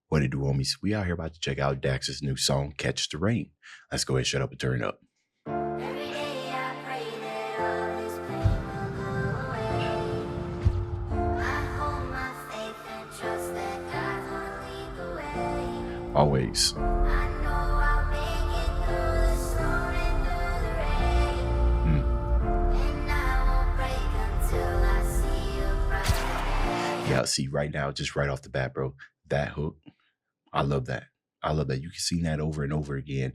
What it do, homies? We out here about to check out Dax's new song, Catch the Rain. Let's go ahead, shut up, and turn it up. Every day I pray that all this pain will go away. I hold my faith and trust that God's gonna lead the way. Always. I know I'll make it through the storm and through the rain. And I won't break until I see a bright day. Yeah, see, right now, just right off the bat, bro, that hook, I love that. I love that. You can sing that over and over again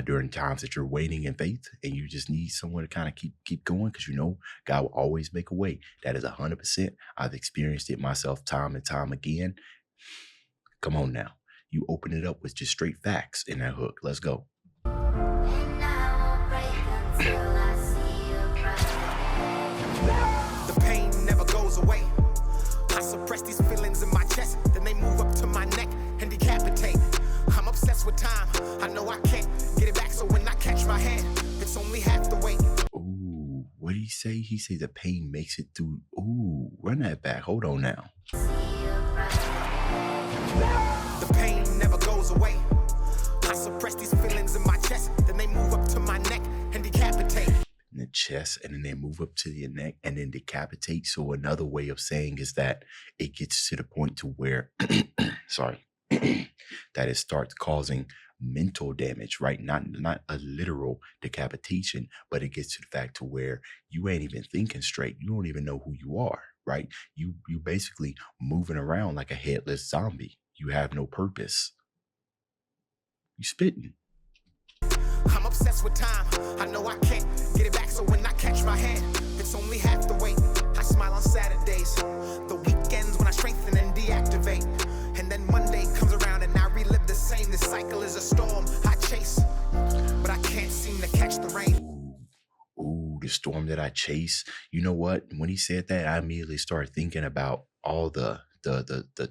during times that you're waiting in faith and you just need someone to kind of keep going because you know God will always make a way. That is 100%. I've experienced it myself time and time again. Come on now. You open it up with just straight facts in that hook. Let's go. And I won't break until I see a bright day. The pain never goes away. I suppress these feelings in my chest, then they move up to my neck and decapitate. I'm obsessed with time. I know I can't get it back, so when I catch my hand, it's only half the weight. Ooh, what did he say? He said the pain makes it through. Ooh, run that back. Hold on now. See a bright day. The pain never goes away. I suppress these feelings in my chest, then they move up to my neck and decapitate. In the chest, and then they move up to your neck and then decapitate. So another way of saying is that it gets to the point to where, sorry, that it starts causing mental damage, right? Not a literal decapitation, but it gets to the fact to where you ain't even thinking straight. You don't even know who you are, right? You basically moving around like a headless zombie. You have no purpose. You spitting. I'm obsessed with time. I know I can't get it back, so when I catch my hand, it's only half the weight. I smile on Saturdays, the weekends when I strengthen and deactivate. And then Monday comes around and I relive the same. This cycle is a storm I chase, but I can't seem to catch the rain. Ooh, the storm that I chase. You know what? When he said that, I immediately started thinking about all the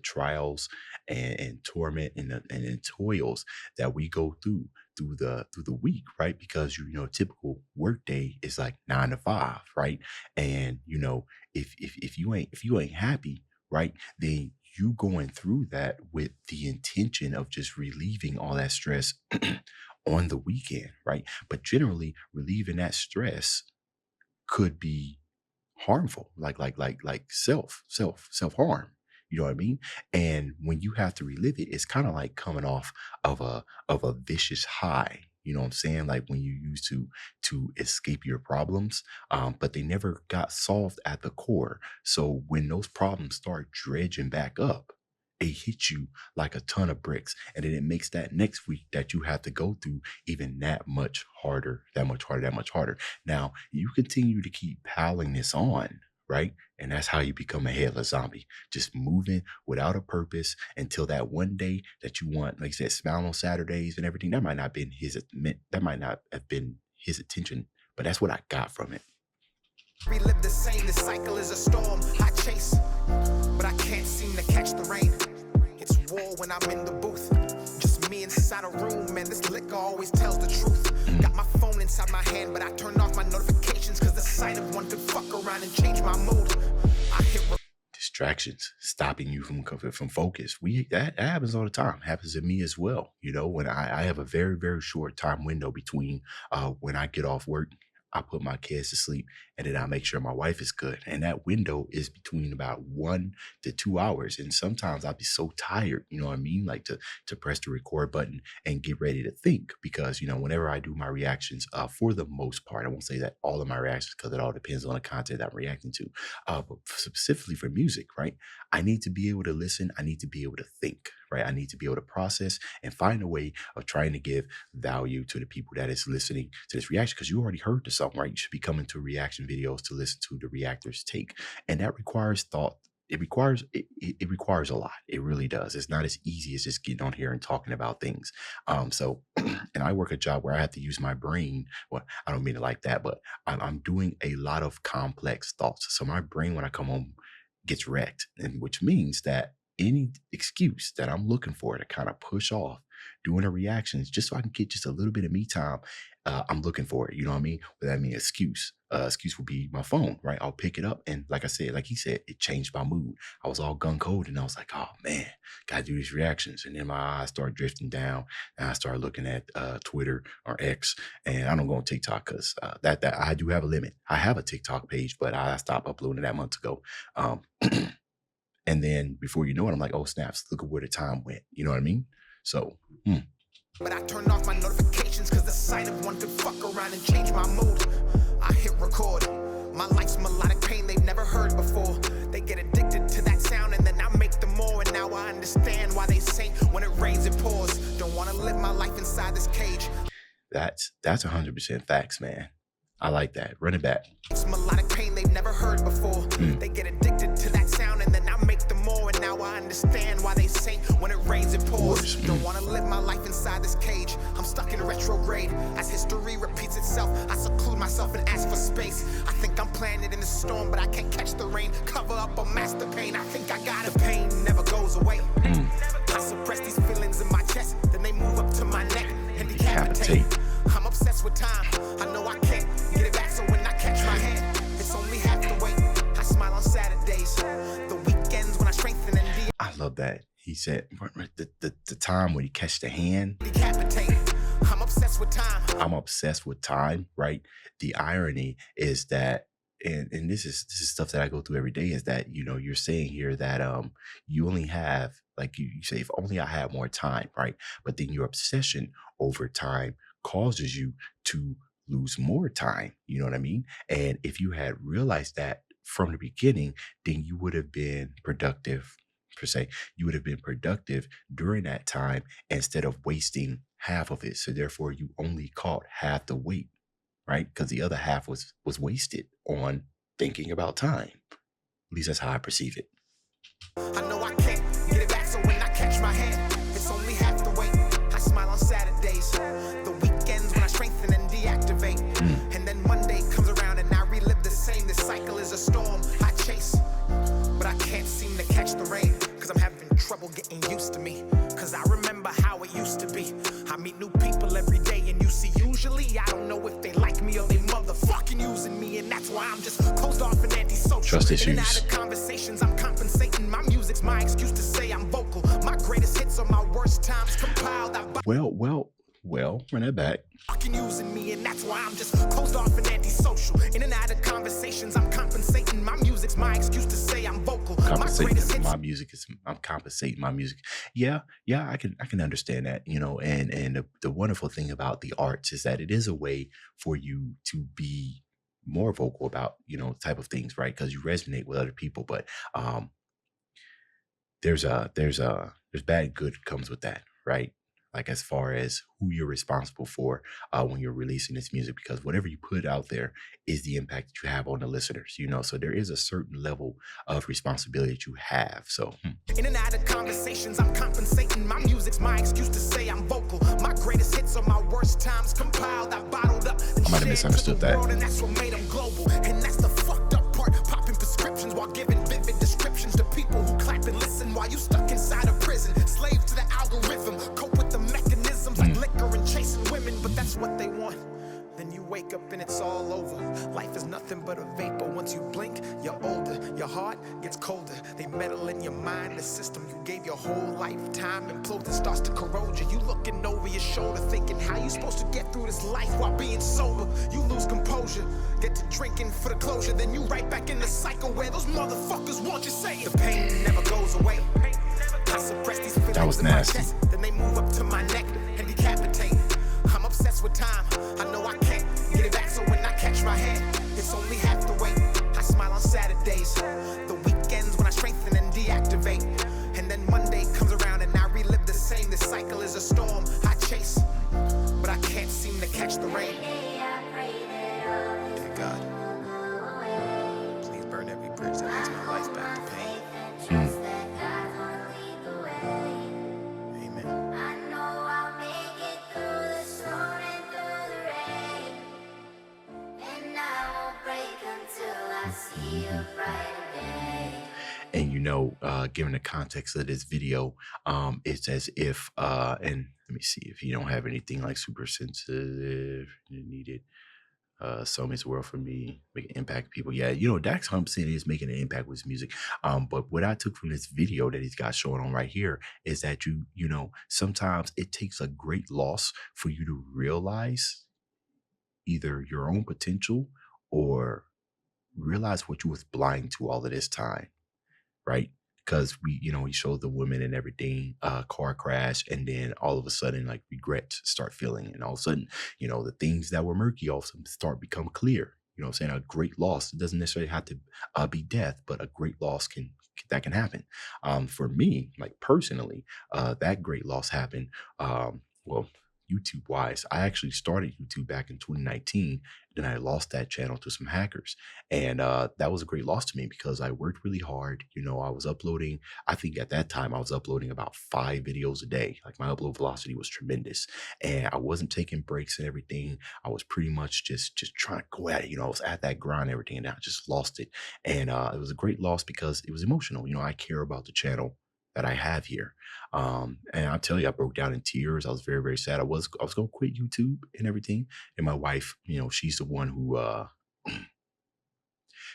trials and torment and the toils that we go through the week, right? Because you know, typical work day is like 9 to 5, right? And you know, if you ain't happy, right, then you going through that with the intention of just relieving all that stress on the weekend, right? But generally, relieving that stress could be harmful, like self harm. You know what I mean? And when you have to relive it, it's kind of like coming off of a vicious high. You know what I'm saying? Like when you used to escape your problems, but they never got solved at the core. So when those problems start dredging back up, it hits you like a ton of bricks, and then it makes that next week that you have to go through even that much harder, that much harder, that much harder. Now you continue to keep piling this on, right? And that's how you become a headless zombie, just moving without a purpose until that one day that you want, like I said, smile on Saturdays and everything. That might not have been that might not have been his attention, but that's what I got from it. Relive the same. This cycle is a storm I chase, but I can't seem to catch the rain. It's war when I'm in the booth, just me inside a room, and this liquor always tells the truth. Got my phone inside my hand, but I turned off my notifications because the sight of one could fuck around and change my mood. I hit Distractions stopping you from focus. That happens all the time. Happens to me as well. You know, when I have a very, very short time window between when I get off work, I put my kids to sleep, and then I make sure my wife is good. And that window is between about 1 to 2 hours. And sometimes I'll be so tired, you know what I mean? Like to press the record button and get ready to think, because, you know, whenever I do my reactions, for the most part, I won't say that all of my reactions, because it all depends on the content I'm reacting to. But specifically for music, right? I need to be able to listen. I need to be able to think, right? I need to be able to process and find a way of trying to give value to the people that is listening to this reaction, because you already heard the song, right? You should be coming to reaction videos to listen to the reactors take, and that requires thought. It requires a lot. It really does. It's not as easy as just getting on here and talking about things. So and I work a job where I have to use my brain. Well, I don't mean it like that, but I'm doing a lot of complex thoughts. So my brain, when I come home, gets wrecked, and which means that any excuse that I'm looking for to kind of push off doing the reactions just so I can get just a little bit of me time. I'm looking for it. You know what I mean? But that means excuse. Excuse would be my phone, right? I'll pick it up. And like I said, like he said, it changed my mood. I was all gun cold and I was like, oh man, gotta do these reactions. And then my eyes started drifting down and I started looking at Twitter or X. And I don't go on TikTok because that I do have a limit. I have a TikTok page, but I stopped uploading that months ago. And then before you know it, I'm like, oh snaps, look at where the time went. You know what I mean? So, But I turned off my notifications because the sight of one could fuck around and change my mood. I hit record. My life's melodic pain they've never heard before. They get addicted to that sound and then I make them more. And now I understand why they say when it rains it pours. Don't want to live my life inside this cage. that's 100% facts, man. I like that. Run it back. It's melodic pain they've never heard before. They get addicted to that sound and then I make them more. And now I understand why they say when it rains it pours. Don't want to live my life inside this cage. I'm stuck in retrograde. As history repeats itself, I seclude myself and ask for space. I think I'm planted in the storm, but I can't catch the rain. Cover up or mask the pain. I think I got it. The pain never goes away. I suppress these feelings in my chest, then they move up to my neck and decapitate. I'm obsessed with time. I know I can't get it back, so when I catch my hand, it's only half the wait. I smile on Saturdays, the weekends when I strengthen and I love that. He said the time when you catch the hand. decapitate. I'm obsessed with time. I'm obsessed with time, right? The irony is that, and this is stuff that I go through every day, is that, you know, you're saying here that you only have, like you say, if only I had more time, right? But then your obsession over time causes you to lose more time. You know what I mean? And if you had realized that from the beginning, then you would have been productive, per se. You would have been productive during that time instead of wasting half of it. So therefore, you only caught half the weight, right? Because the other half was wasted on thinking about time. At least that's how I perceive it. I know I can't get it back, so when I catch my hand, it's only half the wait. I smile on Saturdays, the weekends when I strengthen and deactivate. And then Monday comes around and I relive the same. This cycle is a storm I chase, but I can't seem to catch the rain, cause I'm having trouble getting used to me. Cause I remember how it used to be. I meet new people every day and you see, usually I don't know if they like me or they motherfucking using me. And that's why I'm just closed off and antisocial. Trust issues. In and out of conversations, I'm compensating. My music's my excuse to say I'm vocal. My greatest hits are my worst times compiled. Well, run that back. Fucking using me, and that's why I'm just closed off and antisocial. In and out of conversations, I'm compensating. My music's my excuse to say I'm vocal. I'm compensating my music. Yeah, I can understand that, you know, and the wonderful thing about the arts is that it is a way for you to be more vocal about, you know, type of things, right? Because you resonate with other people. But there's bad and good comes with that, right? Like as far as who you're responsible for when you're releasing this music, because whatever you put out there is the impact that you have on the listeners, you know. So there is a certain level of responsibility that you have. So in and out of conversations, I'm compensating. My music's my excuse to say I'm vocal. My greatest hits are my worst times compiled. I bottled up and I might have misunderstood that. And that's what made them global. And that's the fucked up part. Popping prescriptions while giving vivid descriptions to people who clap and listen while you stuck inside a prison. Slave to the algorithm. Cope with the mechanisms like liquor and chasing women, but that's what they want. Then you wake up and it's all over. Life is nothing but a vapor. Once you blink, you're older. Your heart gets colder. They meddle in your mind, the system you gave your whole lifetime implodes and starts to corrode you. You looking over your shoulder, thinking how you supposed to get through this life while being sober. You lose composure, get to drinking for the closure. Then you right back in the cycle where those motherfuckers want you saying the pain never goes away. I suppress these feelings That was in my nasty. chest, then they move up to my neck and decapitate. I'm obsessed with time. I know I can't get it back, so when I catch my hand, it's only half the wait. I smile on Saturdays, the weekends when I strengthen and deactivate. And then Monday comes around and I relive the same. This cycle is a storm I chase, but I can't seem to catch the rain. Dear God, please burn every bridge that leads my life back to pain. Amen. I know I'll make it through the storm and through the rain, and I won't break until I see a brighter day. And you know, given the context of this video, it's as if, and let me see if you don't have anything like super sensitive, needed. So means the world for me, make an impact people. Yeah, Dax Humpson is making an impact with his music. But what I took from this video that he's got showing on right here is that sometimes it takes a great loss for you to realize either your own potential or realize what you was blind to all of this time, right? Because he showed the women and everything, car crash, and then all of a sudden, like regrets start feeling, and all of a sudden, the things that were murky all of a sudden start become clear. You know what I'm saying? A great loss. It doesn't necessarily have to be death, but a great loss can happen. For me, like personally, that great loss happened. Well, YouTube wise, I actually started YouTube back in 2019. Then I lost that channel to some hackers, and that was a great loss to me because I worked really hard. I was uploading, I think at that time I was uploading about 5 videos a day. Like my upload velocity was tremendous, and I wasn't taking breaks and everything. I was pretty much just trying to go at it. I was at that grind and everything, and I just lost it. And it was a great loss because it was emotional. I care about the channel that I have here. And I'll tell you, I broke down in tears. I was very, very sad. I was gonna quit YouTube and everything. And my wife, she's the one who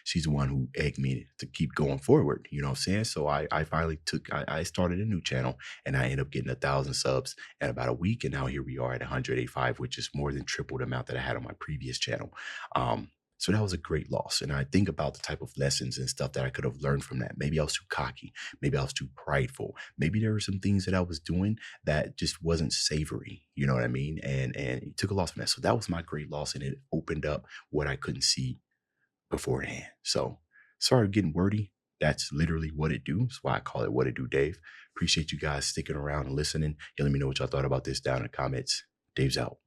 she's the one who egged me to keep going forward. You know what I'm saying? So I finally I started a new channel, and I ended up getting 1,000 subs in about a week. And now here we are at 185, which is more than triple the amount that I had on my previous channel. So that was a great loss. And I think about the type of lessons and stuff that I could have learned from that. Maybe I was too cocky. Maybe I was too prideful. Maybe there were some things that I was doing that just wasn't savory. You know what I mean? And it took a loss from that. So that was my great loss. And it opened up what I couldn't see beforehand. So sorry for getting wordy. That's literally what it do. That's why I call it What It Do, Dave. Appreciate you guys sticking around and listening. And let me know what y'all thought about this down in the comments. Dave's out.